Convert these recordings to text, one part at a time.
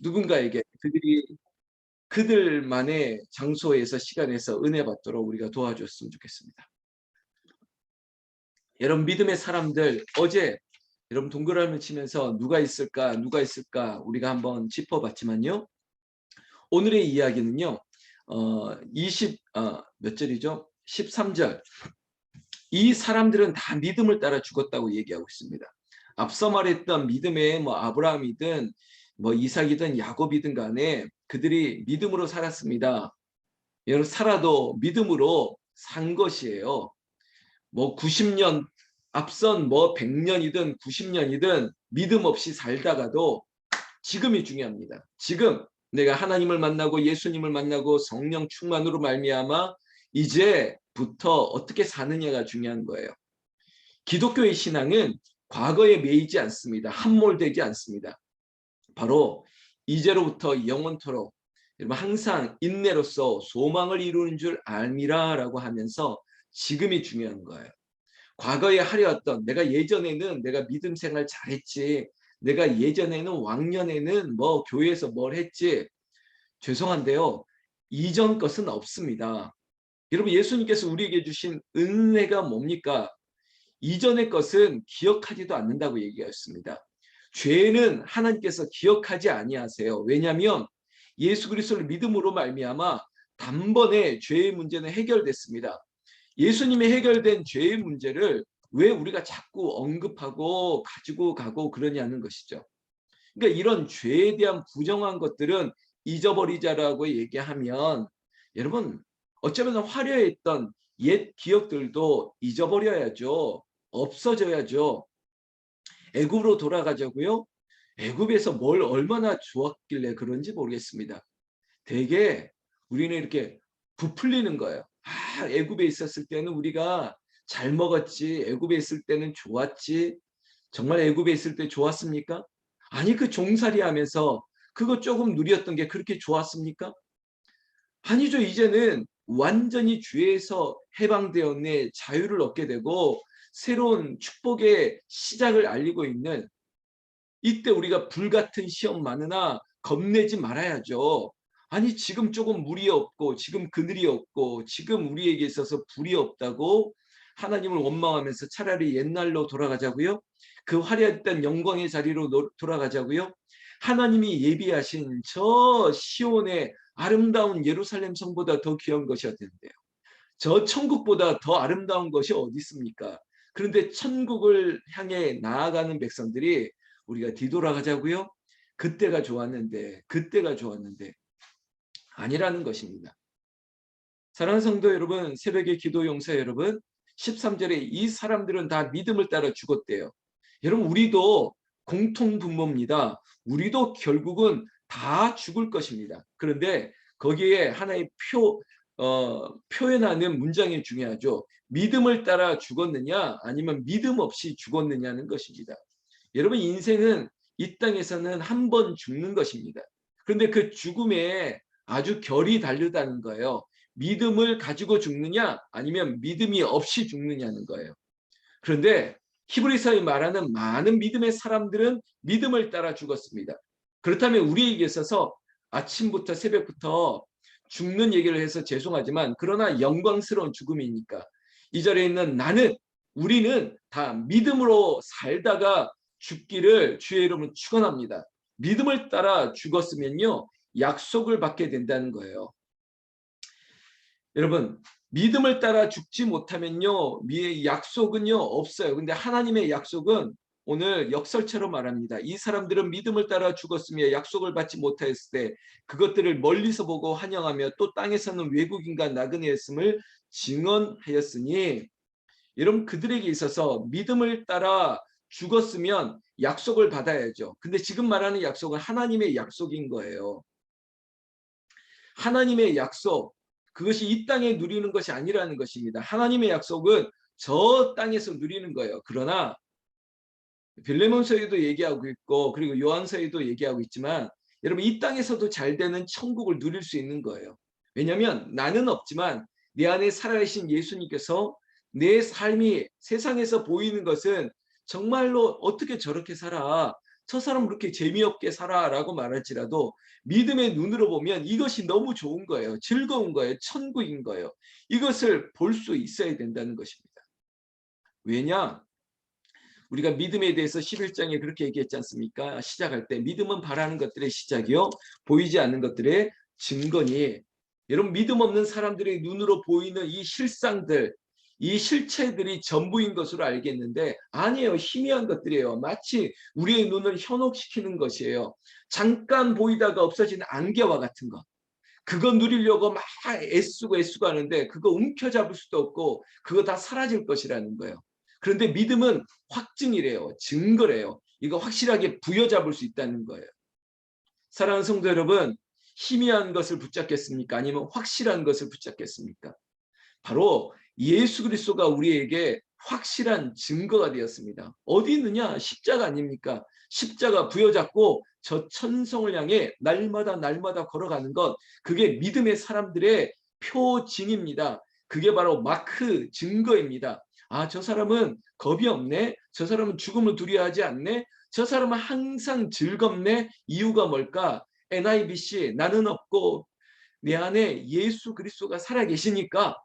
누군가에게 그들이 그들만의 장소에서 시간에서 은혜 받도록 우리가 도와줬으면 좋겠습니다. 여러분 믿음의 사람들, 어제 여러분 동그라미 치면서 누가 있을까 누가 있을까 우리가 한번 짚어봤지만요. 오늘의 이야기는요. 몇 절이죠? 13절. 이 사람들은 다 믿음을 따라 죽었다고 얘기하고 있습니다. 앞서 말했던 믿음의 뭐 아브라함이든 뭐 이삭이든 야곱이든 간에 그들이 믿음으로 살았습니다. 여러분 살아도 믿음으로 산 것이에요. 뭐 90년 앞선 뭐 100년이든 90년이든 믿음 없이 살다가도 지금이 중요합니다. 지금 내가 하나님을 만나고 예수님을 만나고 성령 충만으로 말미암아 이제부터 어떻게 사느냐가 중요한 거예요. 기독교의 신앙은 과거에 매이지 않습니다. 함몰되지 않습니다. 바로 이제로부터 영원토록 항상 인내로서 소망을 이루는 줄 알미라라고 하면서 지금이 중요한 거예요. 과거에 하려왔던 내가 예전에는 내가 믿음 생활 잘했지, 내가 예전에는 왕년에는 뭐 교회에서 뭘 했지, 죄송한데요. 이전 것은 없습니다. 여러분 예수님께서 우리에게 주신 은혜가 뭡니까? 이전의 것은 기억하지도 않는다고 얘기하였습니다. 죄는 하나님께서 기억하지 아니하세요. 왜냐하면 예수 그리스도를 믿음으로 말미암아 단번에 죄의 문제는 해결됐습니다. 예수님이 해결된 죄의 문제를 왜 우리가 자꾸 언급하고 가지고 가고 그러냐는 것이죠. 그러니까 이런 죄에 대한 부정한 것들은 잊어버리자라고 얘기하면 여러분 어쩌면 화려했던 옛 기억들도 잊어버려야죠. 없어져야죠. 애굽으로 돌아가자고요. 애굽에서 뭘 얼마나 좋았길래 그런지 모르겠습니다. 되게 우리는 이렇게 부풀리는 거예요. 아, 애굽에 있었을 때는 우리가 잘 먹었지. 애굽에 있을 때는 좋았지. 정말 애굽에 있을 때 좋았습니까? 아니 그 종살이 하면서 그거 조금 누렸던 게 그렇게 좋았습니까? 아니죠. 이제는 완전히 죄에서 해방되었네. 자유를 얻게 되고 새로운 축복의 시작을 알리고 있는 이때 우리가 불같은 시험 많으나 겁내지 말아야죠. 아니 지금 조금 물이 없고 지금 그늘이 없고 지금 우리에게 있어서 불이 없다고 하나님을 원망하면서 차라리 옛날로 돌아가자고요. 그 화려했던 영광의 자리로 돌아가자고요. 하나님이 예비하신 저 시온의 아름다운 예루살렘 성보다 더 귀한 것이어야 되는데요. 저 천국보다 더 아름다운 것이 어디 있습니까? 그런데 천국을 향해 나아가는 백성들이 우리가 뒤돌아가자고요? 그때가 좋았는데 그때가 좋았는데 아니라는 것입니다. 사랑하는 성도 여러분, 새벽의 기도 용사 여러분, 13절에 이 사람들은 다 믿음을 따라 죽었대요. 여러분 우리도 공통분모입니다. 우리도 결국은 다 죽을 것입니다. 그런데 거기에 하나의 표현하는 문장이 중요하죠. 믿음을 따라 죽었느냐 아니면 믿음 없이 죽었느냐는 것입니다. 여러분 인생은 이 땅에서는 한 번 죽는 것입니다. 그런데 그 죽음에 아주 결이 다르다는 거예요. 믿음을 가지고 죽느냐 아니면 믿음이 없이 죽느냐는 거예요. 그런데 히브리서에 말하는 많은 믿음의 사람들은 믿음을 따라 죽었습니다. 그렇다면 우리에게 있어서 아침부터 새벽부터 죽는 얘기를 해서 죄송하지만 그러나 영광스러운 죽음이니까 이 자리에 있는 나는 우리는 다 믿음으로 살다가 죽기를 주의 이름으로 축원합니다. 믿음을 따라 죽었으면요 약속을 받게 된다는 거예요. 여러분 믿음을 따라 죽지 못하면요 약속은요 없어요. 근데 하나님의 약속은 오늘 역설처럼 말합니다. 이 사람들은 믿음을 따라 죽었으며 약속을 받지 못하였을 때 그것들을 멀리서 보고 환영하며 또 땅에서는 외국인과 나그네였음을 증언하였으니 여러분 그들에게 있어서 믿음을 따라 죽었으면 약속을 받아야죠. 근데 지금 말하는 약속은 하나님의 약속인 거예요. 하나님의 약속, 그것이 이 땅에 누리는 것이 아니라는 것입니다. 하나님의 약속은 저 땅에서 누리는 거예요. 그러나 빌레몬서에도 얘기하고 있고 그리고 요한서에도 얘기하고 있지만 여러분 이 땅에서도 잘 되는 천국을 누릴 수 있는 거예요. 왜냐하면 나는 없지만 내 안에 살아계신 예수님께서 내 삶이 세상에서 보이는 것은 정말로 어떻게 저렇게 살아? 저 사람 그렇게 재미없게 살아라고 말할지라도 믿음의 눈으로 보면 이것이 너무 좋은 거예요. 즐거운 거예요. 천국인 거예요. 이것을 볼 수 있어야 된다는 것입니다. 왜냐? 우리가 믿음에 대해서 11장에 그렇게 얘기했지 않습니까? 시작할 때 믿음은 바라는 것들의 시작이요 보이지 않는 것들의 증거니. 여러분, 믿음 없는 사람들의 눈으로 보이는 이 실상들, 이 실체들이 전부인 것으로 알겠는데 아니에요. 희미한 것들이에요. 마치 우리의 눈을 현혹시키는 것이에요. 잠깐 보이다가 없어지는 안개와 같은 것. 그거 누리려고 막 애쓰고 하는데 그거 움켜잡을 수도 없고 그거 다 사라질 것이라는 거예요. 그런데 믿음은 확증이래요. 증거래요. 이거 확실하게 부여잡을 수 있다는 거예요. 사랑하는 성도 여러분, 희미한 것을 붙잡겠습니까? 아니면 확실한 것을 붙잡겠습니까? 바로 예수 그리스도가 우리에게 확실한 증거가 되었습니다. 어디 있느냐? 십자가 아닙니까? 십자가 부여잡고 저 천성을 향해 날마다 걸어가는 것, 그게 믿음의 사람들의 표징입니다. 그게 바로 마크 증거입니다. 아, 저 사람은 겁이 없네. 저 사람은 죽음을 두려워하지 않네. 저 사람은 항상 즐겁네. 이유가 뭘까? NIBC, 나는 없고 내 안에 예수 그리스도가 살아계시니까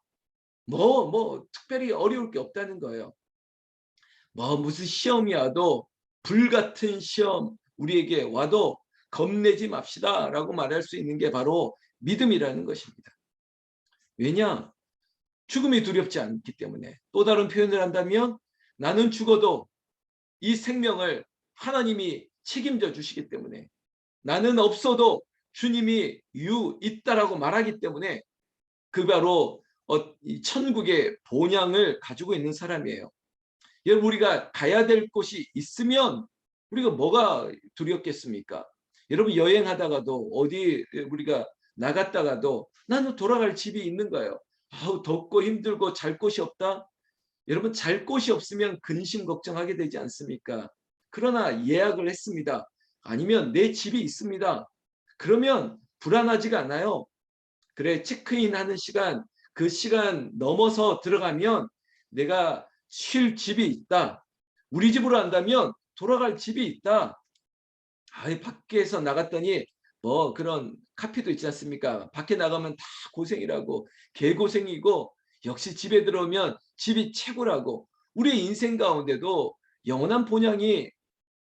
특별히 어려울 게 없다는 거예요. 무슨 시험이 와도 불같은 시험 우리에게 와도 겁내지 맙시다 라고 말할 수 있는 게 바로 믿음이라는 것입니다. 왜냐? 죽음이 두렵지 않기 때문에. 또 다른 표현을 한다면 나는 죽어도 이 생명을 하나님이 책임져 주시기 때문에, 나는 없어도 주님이 있다라고 말하기 때문에 그 바로 이 천국의 본향을 가지고 있는 사람이에요. 여러분, 우리가 가야 될 곳이 있으면 우리가 뭐가 두렵겠습니까? 여러분, 여행하다가도 어디 우리가 나갔다가도 나는 돌아갈 집이 있는 거예요. 아우, 덥고 힘들고 잘 곳이 없다. 여러분, 잘 곳이 없으면 근심 걱정하게 되지 않습니까? 그러나 예약을 했습니다. 아니면 내 집이 있습니다. 그러면 불안하지가 않아요. 그래, 체크인하는 시간, 그 시간 넘어서 들어가면 내가 쉴 집이 있다. 우리 집으로 한다면 돌아갈 집이 있다. 밖에서 나갔더니 그런 카피도 있지 않습니까? 밖에 나가면 다 고생이라고, 개고생이고, 역시 집에 들어오면 집이 최고라고. 우리 인생 가운데도 영원한 본향이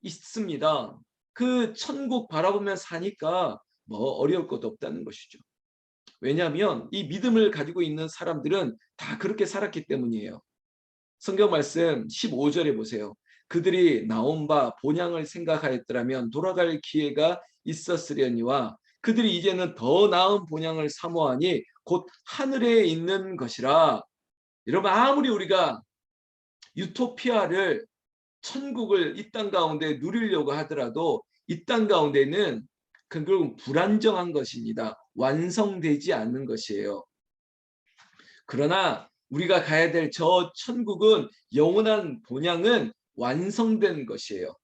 있습니다. 그 천국 바라보며 사니까 어려울 것도 없다는 것이죠. 왜냐하면 이 믿음을 가지고 있는 사람들은 다 그렇게 살았기 때문이에요. 성경 말씀 15절에 보세요. 그들이 나온 바 본향을 생각하였더라면 돌아갈 기회가 있었으려니와 그들이 이제는 더 나은 본향을 사모하니 곧 하늘에 있는 것이라. 여러분, 아무리 우리가 유토피아를, 천국을 이 땅 가운데 누리려고 하더라도 이 땅 가운데는 그건 불안정한 것입니다. 완성되지 않는 것이에요. 그러나 우리가 가야 될 저 천국은, 영원한 본향은 완성된 것이에요.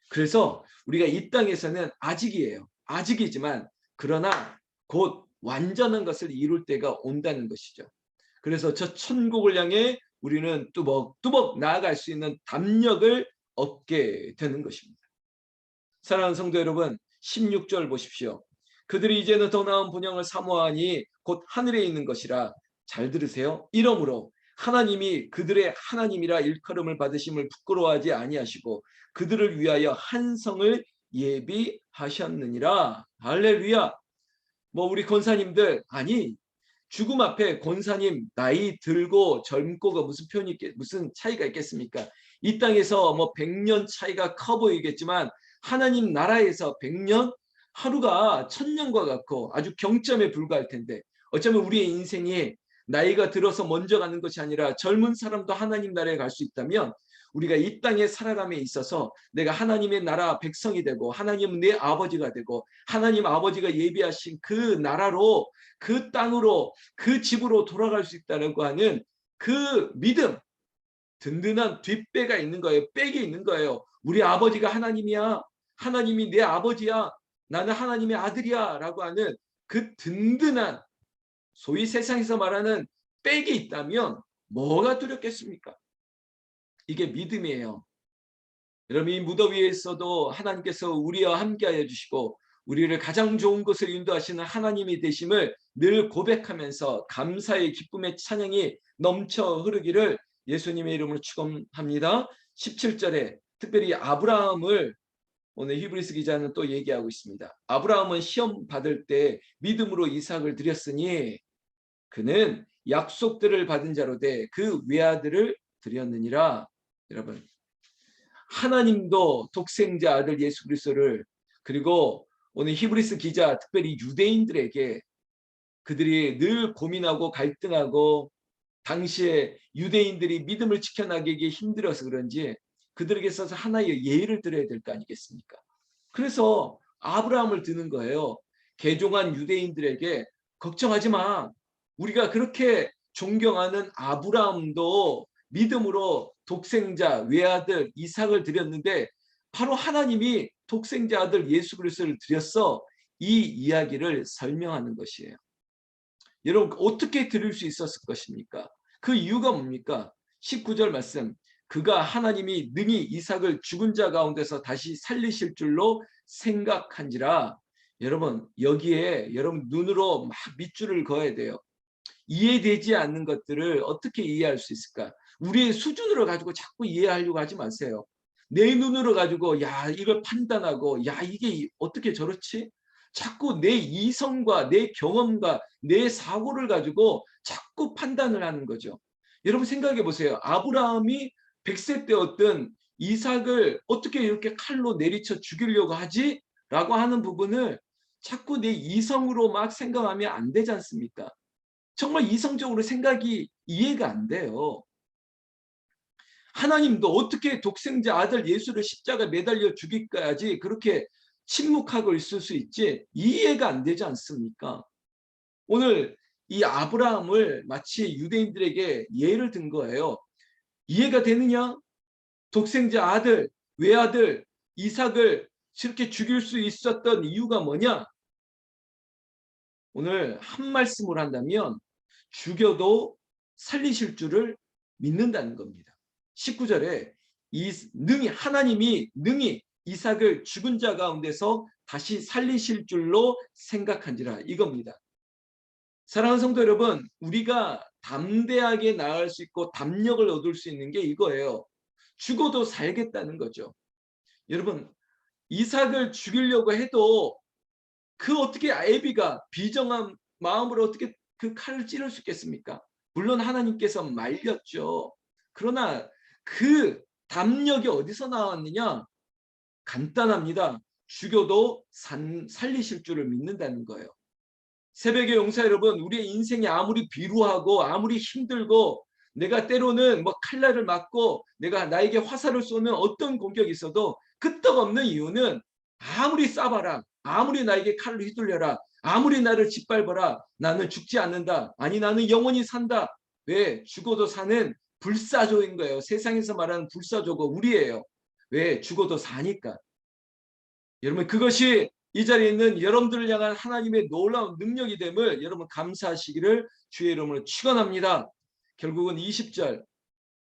그래서 우리가 이 땅에서는 아직이에요. 아직이지만 그러나 곧 완전한 것을 이룰 때가 온다는 것이죠. 그래서 저 천국을 향해 우리는 뚜벅뚜벅 나아갈 수 있는 담력을 얻게 되는 것입니다. 사랑하는 성도 여러분, 16절 보십시오. 그들이 이제는 더 나은 본향을 사모하니 곧 하늘에 있는 것이라. 잘 들으세요. 이러므로 하나님이 그들의 하나님이라 일컬음을 받으심을 부끄러워하지 아니하시고 그들을 위하여 한 성을 예비하셨느니라. 할렐루야. 우리 권사님들, 아니, 죽음 앞에 권사님 나이 들고 젊고가 무슨 차이가 있겠습니까? 이 땅에서 100년 차이가 커 보이겠지만 하나님 나라에서 100년, 하루가 1000년과 같고 아주 경점에 불과할 텐데, 어쩌면 우리의 인생이 나이가 들어서 먼저 가는 것이 아니라 젊은 사람도 하나님 나라에 갈 수 있다면, 우리가 이 땅에 살아감에 있어서 내가 하나님의 나라 백성이 되고 하나님은 내 아버지가 되고 하나님 아버지가 예비하신 그 나라로, 그 땅으로, 그 집으로 돌아갈 수 있다고 하는 그 믿음, 든든한 뒷배가 있는 거예요. 백이 있는 거예요. 우리 아버지가 하나님이야. 하나님이 내 아버지야. 나는 하나님의 아들이야 라고 하는 그 든든한, 소위 세상에서 말하는 백이 있다면 뭐가 두렵겠습니까? 이게 믿음이에요. 여러분, 이 무더위에서도 하나님께서 우리와 함께하여 주시고 우리를 가장 좋은 곳을 인도하시는 하나님이 되심을 늘 고백하면서 감사의 기쁨의 찬양이 넘쳐 흐르기를 예수님의 이름으로 축원합니다. 17절에 특별히 아브라함을 오늘 히브리서 기자는 또 얘기하고 있습니다. 아브라함은 시험 받을 때 믿음으로 이삭을 드렸으니 그는 약속들을 받은 자로 돼 그 외아들을 드렸느니라. 여러분, 하나님도 독생자 아들 예수 그리스도를, 그리고 오늘 히브리서 기자 특별히 유대인들에게, 그들이 늘 고민하고 갈등하고 당시에 유대인들이 믿음을 지켜나가기 힘들어서 그런지 그들에게 있어서 하나의 예의를 드려야 될 거 아니겠습니까? 그래서 아브라함을 드는 거예요. 개종한 유대인들에게 걱정하지 마. 우리가 그렇게 존경하는 아브라함도 믿음으로 독생자 외아들 이삭을 드렸는데 바로 하나님이 독생자 아들 예수 그리스도를 드렸어. 이 이야기를 설명하는 것이에요. 여러분, 어떻게 드릴 수 있었을 것입니까? 그 이유가 뭡니까? 19절 말씀. 그가 하나님이 능히 이삭을 죽은 자 가운데서 다시 살리실 줄로 생각한지라. 여러분, 여기에 여러분 눈으로 막 밑줄을 그어야 돼요. 이해되지 않는 것들을 어떻게 이해할 수 있을까? 우리의 수준으로 가지고 자꾸 이해하려고 하지 마세요. 내 눈으로 가지고 야 이걸 판단하고 야 이게 어떻게 저렇지? 자꾸 내 이성과 내 경험과 내 사고를 가지고 자꾸 판단을 하는 거죠. 여러분 생각해 보세요. 아브라함이 100세 때였던 이삭을 어떻게 이렇게 칼로 내리쳐 죽이려고 하지? 라고 하는 부분을 자꾸 내 이성으로 막 생각하면 안 되지 않습니까? 정말 이성적으로 생각이 이해가 안 돼요. 하나님도 어떻게 독생자 아들 예수를 십자가에 매달려 죽일까지 그렇게 침묵하고 있을 수 있지? 이해가 안 되지 않습니까? 오늘 이 아브라함을 마치 유대인들에게 예를 든 거예요. 이해가 되느냐? 독생자 아들, 외아들 이삭을 저렇게 죽일 수 있었던 이유가 뭐냐? 오늘 한 말씀을 한다면 죽여도 살리실 줄을 믿는다는 겁니다. 19절에 하나님이 능히 이삭을 죽은 자 가운데서 다시 살리실 줄로 생각한지라, 이겁니다. 사랑하는 성도 여러분, 우리가 담대하게 나아갈 수 있고 담력을 얻을 수 있는 게 이거예요. 죽어도 살겠다는 거죠. 여러분, 이삭을 죽이려고 해도 그 어떻게 애비가 비정한 마음으로 어떻게 그 칼을 찌를 수 있겠습니까? 물론 하나님께서 말렸죠. 그러나 그 담력이 어디서 나왔느냐? 간단합니다. 죽여도 살리실 줄을 믿는다는 거예요. 새벽의 용사 여러분, 우리의 인생이 아무리 비루하고 아무리 힘들고 내가 때로는 뭐 칼날을 맞고 내가 나에게 화살을 쏘는 어떤 공격이 있어도 끄떡없는 이유는 아무리 쏴봐라, 아무리 나에게 칼을 휘둘려라, 아무리 나를 짓밟아라, 나는 죽지 않는다. 아니 나는 영원히 산다. 왜? 죽어도 사는 불사조인 거예요. 세상에서 말하는 불사조고 우리예요. 왜? 죽어도 사니까. 여러분, 그것이 이 자리에 있는 여러분들을 향한 하나님의 놀라운 능력이 됨을 여러분 감사하시기를 주의 이름으로 축원합니다. 결국은 20절,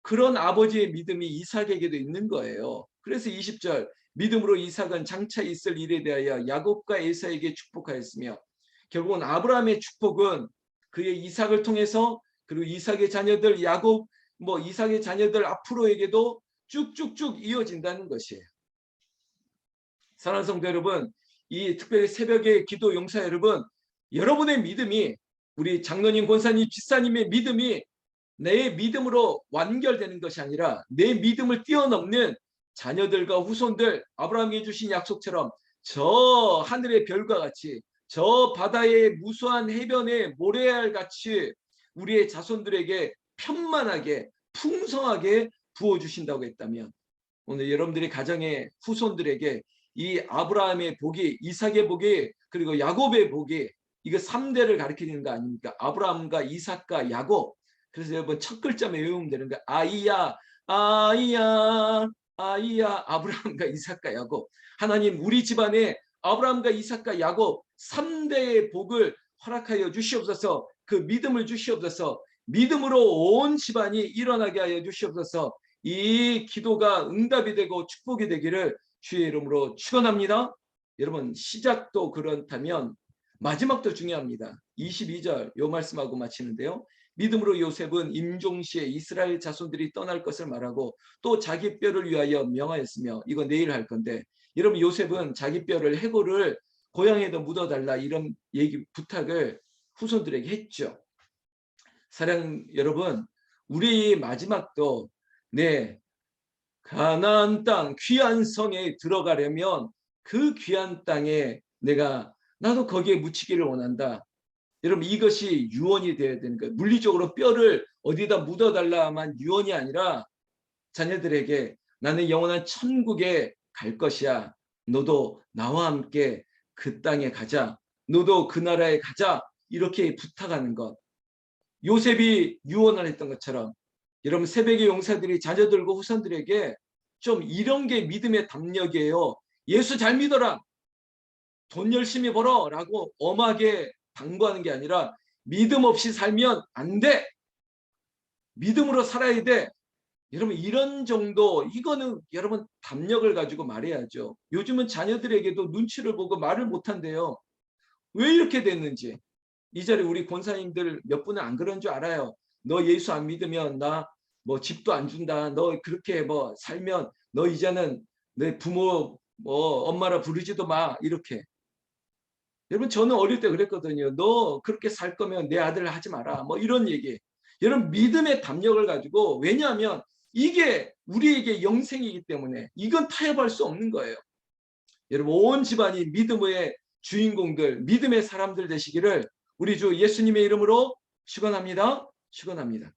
그런 아버지의 믿음이 이삭에게도 있는 거예요. 그래서 20절, 믿음으로 이삭은 장차 있을 일에 대하여 야곱과 에사에게 축복하였으며, 결국은 아브라함의 축복은 그의 이삭을 통해서, 그리고 이삭의 자녀들 야곱, 이삭의 자녀들 앞으로에게도 쭉쭉쭉 이어진다는 것이에요. 사랑하는 성도 여러분, 이 특별히 새벽의 기도 용사 여러분, 여러분의 믿음이, 우리 장로님, 권사님, 집사님의 믿음이 내 믿음으로 완결되는 것이 아니라 내 믿음을 뛰어넘는 자녀들과 후손들, 아브라함이 주신 약속처럼 저 하늘의 별과 같이, 저 바다의 무수한 해변의 모래알 같이 우리의 자손들에게 편만하게 풍성하게 부어주신다고 했다면, 오늘 여러분들의 가정의 후손들에게 이 아브라함의 복이, 이삭의 복이, 그리고 야곱의 복이, 이거 3대를 가리키는 거 아닙니까? 아브라함과 이삭과 야곱. 그래서 여러분 첫 글자만 외우면 되는 거야. 아이야, 아이야, 아이야. 아브라함과 이삭과 야곱. 하나님, 우리 집안에 아브라함과 이삭과 야곱 3대의 복을 허락하여 주시옵소서. 그 믿음을 주시옵소서. 믿음으로 온 집안이 일어나게 하여 주시옵소서. 이 기도가 응답이 되고 축복이 되기를 주의 이름으로 축원합니다. 여러분 시작도 그렇다면 마지막도 중요합니다. 22절 요 말씀하고 마치는데요. 믿음으로 요셉은 임종시에 이스라엘 자손들이 떠날 것을 말하고 또 자기 뼈를 위하여 명하였으며, 이거 내일 할 건데, 여러분 요셉은 자기 뼈를 해골을 고향에다 묻어달라 이런 얘기 부탁을 후손들에게 했죠. 사랑 여러분, 우리 마지막도 가나안 땅 귀한 성에 들어가려면 그 귀한 땅에 나도 거기에 묻히기를 원한다. 여러분 이것이 유언이 되어야 되는 거예요. 물리적으로 뼈를 어디다 묻어달라만 유언이 아니라 자녀들에게 나는 영원한 천국에 갈 것이야. 너도 나와 함께 그 땅에 가자. 너도 그 나라에 가자. 이렇게 부탁하는 것. 요셉이 유언을 했던 것처럼 여러분 새벽의 용사들이 자녀들과 후손들에게 좀 이런 게 믿음의 담력이에요. 예수 잘 믿어라. 돈 열심히 벌어 라고 엄하게 당부하는 게 아니라 믿음 없이 살면 안 돼. 믿음으로 살아야 돼. 여러분 이런 정도, 이거는 여러분 담력을 가지고 말해야죠. 요즘은 자녀들에게도 눈치를 보고 말을 못한대요. 왜 이렇게 됐는지. 이 자리에 우리 권사님들 몇 분은 안 그런 줄 알아요. 너 예수 안 믿으면 나 뭐 집도 안 준다. 너 그렇게 뭐 살면 너 이제는 내 부모 뭐 엄마라 부르지도 마. 이렇게. 여러분 저는 어릴 때 그랬거든요. 너 그렇게 살 거면 내 아들 하지 마라. 뭐 이런 얘기. 여러분 믿음의 담력을 가지고, 왜냐하면 이게 우리에게 영생이기 때문에 이건 타협할 수 없는 거예요. 여러분 온 집안이 믿음의 주인공들, 믿음의 사람들 되시기를 우리 주 예수님의 이름으로 축원합니다. 축원합니다.